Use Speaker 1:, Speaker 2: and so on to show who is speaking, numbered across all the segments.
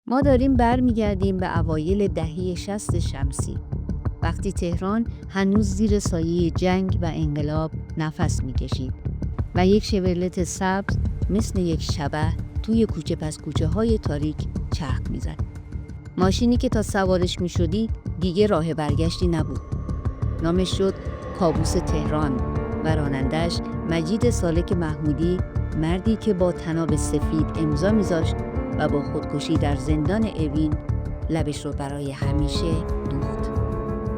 Speaker 1: ما داریم برمیگردیم به اوایل دهه 60 شمسی، وقتی تهران هنوز زیر سایه جنگ و انقلاب نفس میکشید و یک شورلت سبز مثل یک شبح توی کوچه پس کوچه های تاریک چرخ میزد. ماشینی که تا سوارش میشدی دیگه راه برگشتی نبود. نامش شد کابوس تهران و رانندش مجید سالک محمودی، مردی که با طناب سفید امضا میذاشت و با خودکشی در زندان اوین لبش رو برای همیشه دوخت.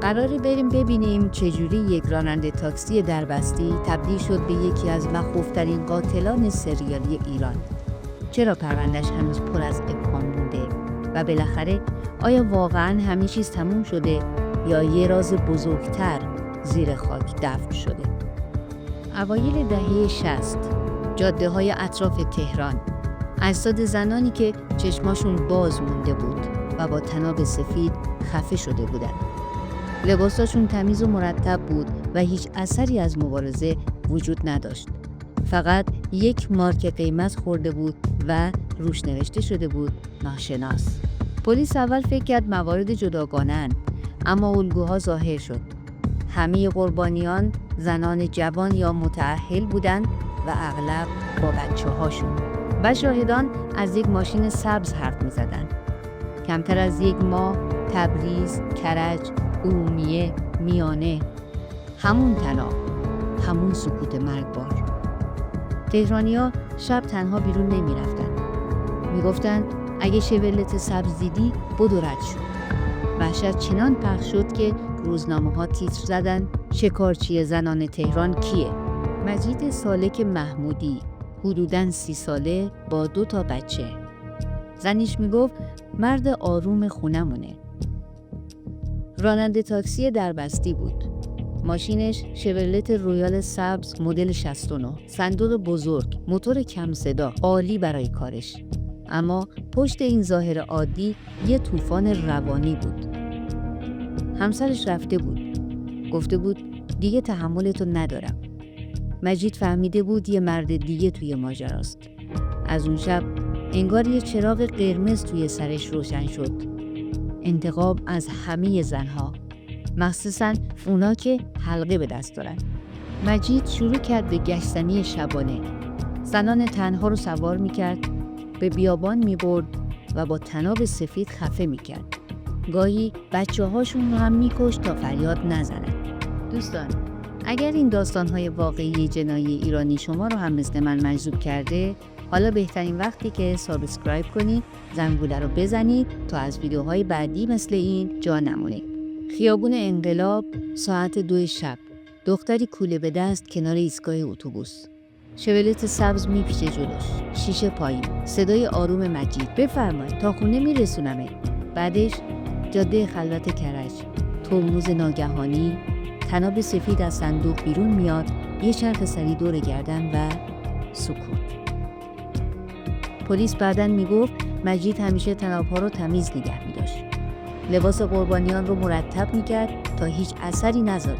Speaker 1: قراره بریم ببینیم چجوری یک راننده تاکسی دربستی تبدیل شد به یکی از مخوفترین قاتلان سریالی ایران. چرا پرونده‌اش هنوز پر از ابهام مونده و بالاخره آیا واقعاً همه چیز تموم شده یا یه راز بزرگتر زیر خاک دفن شده؟ اوایل دهه 60 جاده‌های اطراف تهران، اجساد زنانی که چشماشون باز مونده بود و با طناب سفید خفه شده بودند. لباساشون تمیز و مرتب بود و هیچ اثری از مبارزه وجود نداشت. فقط یک مارک قیمت خورده بود و روش نوشته شده بود ناشناس. پلیس اول فکر کرد موارد جداگانه‌اند، اما الگوها ظاهر شد. همه قربانیان زنان جوان یا متأهل بودند و اغلب با بچه‌هاشون. و شاهدان از یک ماشین سبز حرف می‌زدند. کمتر از یک ماه تبریز، کرج، ارومیه، میانه، همون طلاق، همون سکوت مرگبار. تهرانی‌ها شب تنها بیرون نمی‌رفتند. می‌گفتند اگه شورلت سبز دیدی بدو رد شو. وحشت چنان پخش شد که روزنامه‌ها تیتر زدند شکارچی زنان تهران کیه؟ مجید سالک محمودی، حدوداً 30 ساله با 2 بچه. زنیش میگفت مرد آروم خونمونه. راننده تاکسی دربستی بود. ماشینش شورلت رویال سبز مدل 69، صندوق بزرگ، موتور کم صدا، عالی برای کارش. اما پشت این ظاهر عادی یه طوفان روانی بود. همسرش رفته بود. گفته بود دیگه تحملتو ندارم. مجید فهمیده بود یه مرد دیگه توی ماجراست. از اون شب انگار یه چراغ قرمز توی سرش روشن شد. انتقام از همه زنها، مخصوصاً اونا که حلقه به دست دارن. مجید شروع کرد به گشتنی شبانه. زنان تنها رو سوار میکرد، به بیابان میبرد و با طناب سفید خفه میکرد. گاهی بچه‌هاشون رو هم میکشت تا فریاد نزنن. دوستان، اگر این داستان‌های واقعی جنایی ایرانی شما رو هم مثل من مجذوب کرده، حالا بهترین وقتی که سابسکرایب کنید، زنگوله رو بزنید تا از ویدیوهای بعدی مثل این جا نمونید. خیابون انقلاب، ساعت 2 شب. دختری کوله به دست کنار ایستگاه اتوبوس. شورلت سبز میپیچه جلوش. شیشه پایین. صدای آروم مجید. بفرمایید تا خونه میرسونمه. بعدش جاده خلوت کرج. ترمز ناگهانی. طناب سفید از صندوق بیرون میاد. یه چرخ سری دور گردن و سکوت. پلیس بعداً میگفت مجید همیشه طناب‌ها رو تمیز نگه می‌داشت. لباس قربانیان رو مرتب می‌کرد تا هیچ اثری نذاره.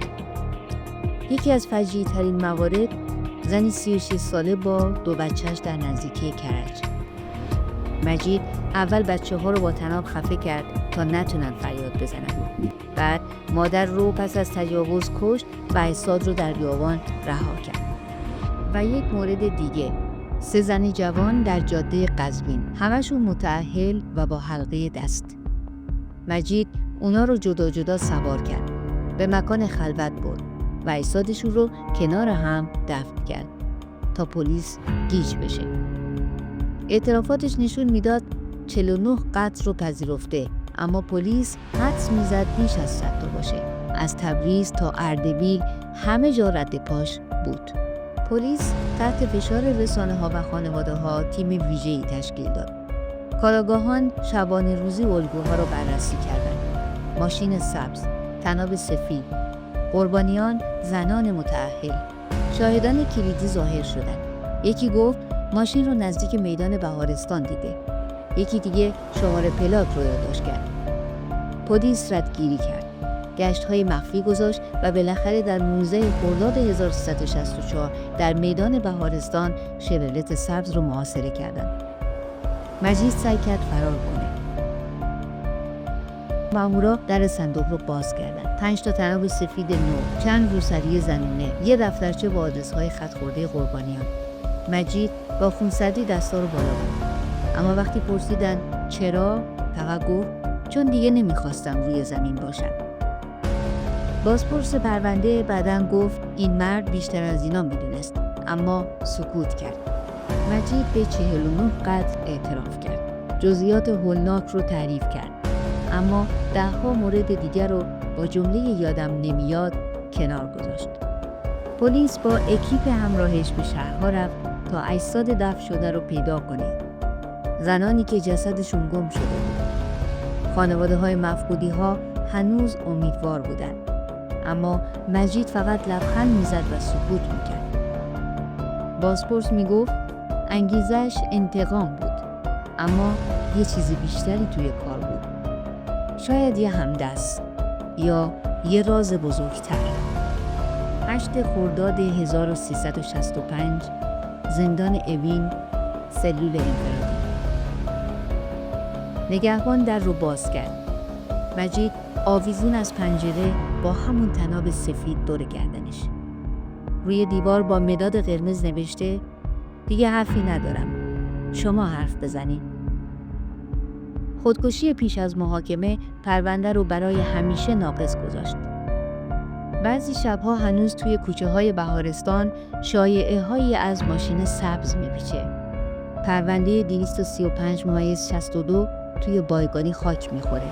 Speaker 1: یکی از فجیع‌ترین موارد زنی 36 ساله با 2 بچه‌اش در نزدیکی کرج. مجید اول بچه‌ها رو با طناب خفه کرد تا نتونن فریاد بزنن. بعد مادر رو پس از تجاوز کشت و اجساد رو در بیابان رها کرد. و یک مورد دیگه، 3 زن جوان در جاده قزوین، همشون متأهل و با حلقه دست. مجید اونا رو جدا جدا سوار کرد، به مکان خلوت برد و اجسادشون رو کنار هم دفن کرد تا پلیس گیج بشه. اعترافاتش نشون میداد 49 قتل رو پذیرفته، اما پلیس حدس میزد بیش از 100 تا باشه. از تبریز تا اردبیل همه جا رد پاش بود. پلیس تحت فشار رسانه‌ها و خانواده‌ها تیم ویژه‌ای تشکیل داد. کاراگاهان شبانه روزی الگوها رو بررسی کردند. ماشین سبز، طناب سفید، قربانیان زنان متأهل. شاهدان کلیدی ظاهر شدند. یکی گفت ماشین رو نزدیک میدان بهارستان دیده. یکی دیگه شماره پلاک رو یادداشت کرد. پلیس ردگیری کرد. گشت‌های مخفی گذاشت و بالاخره در 19 خرداد 1364 در میدان بهارستان شورلت سبز رو محاصره کردند. مجید سعی کرد فرار کنه. مامورا در صندوق رو باز کردن. 5 تا تناب سفید نو، چند روسری زنونه، یه دفترچه با آدرس‌های خط خورده قربانیان. مجید با خونسردی دستا رو بالا برد. اما وقتی پرسیدن چرا، فقط گفت چون دیگه نمیخواستم روی زمین باشم. بازپرس پرونده بعداً گفت این مرد بیشتر از اینا میدونست، اما سکوت کرد. مجید به 49 قتل اعتراف کرد. جزئیات هولناک رو تعریف کرد. اما 10 مورد دیگر رو با جمله یادم نمیاد کنار گذاشت. پلیس با اکیپ همراهش به شهرها رفت تا اجساد دفن شده رو پیدا کنه. زنانی که جسدشون گم شده بود. خانواده‌های مفقودی‌ها هنوز امیدوار بودند. اما مجید فقط لبخند میزد و سکوت میکرد. بازپرس میگفت انگیزش انتقام بود، اما یه چیز بیشتری توی کار بود. شاید یه همدست یا یه راز بزرگتر. 8 خرداد 1365 زندان اوین، سلول انفرادی. نگهبان در رو باز کرد. مجید آویزون از پنجره با همون تناب سفید دور گردنش. روی دیوار با مداد قرمز نوشته دیگه حرفی ندارم، شما حرف بزنید. خودکشی پیش از محاکمه پرونده رو برای همیشه ناقص گذاشت. بعضی شبها هنوز توی کوچه های بهارستان شایعه هایی از ماشین سبز میپیچه. پرونده 235/62 توی بایگانی خاک میخوره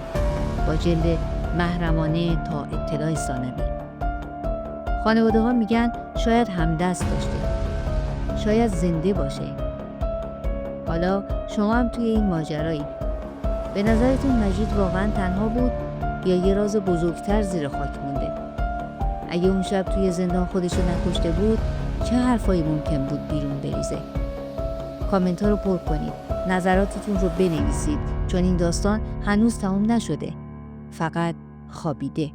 Speaker 1: با جلد محرمانه تا اطلاع ثانوی. خانواده ها میگن شاید همدست داشته، شاید زنده باشه. حالا شما هم توی این ماجرایی. به نظرتون مجید واقعا تنها بود یا یه راز بزرگتر زیر خاک مونده؟ اگه اون شب توی زندان خودشو نکشته بود، چه حرفایی ممکن بود بیرون بریزه؟ کامنت ها رو پر کنید، نظراتتون رو بنویسید، چون این داستان هنوز تمام نشده، فقط خوابیده.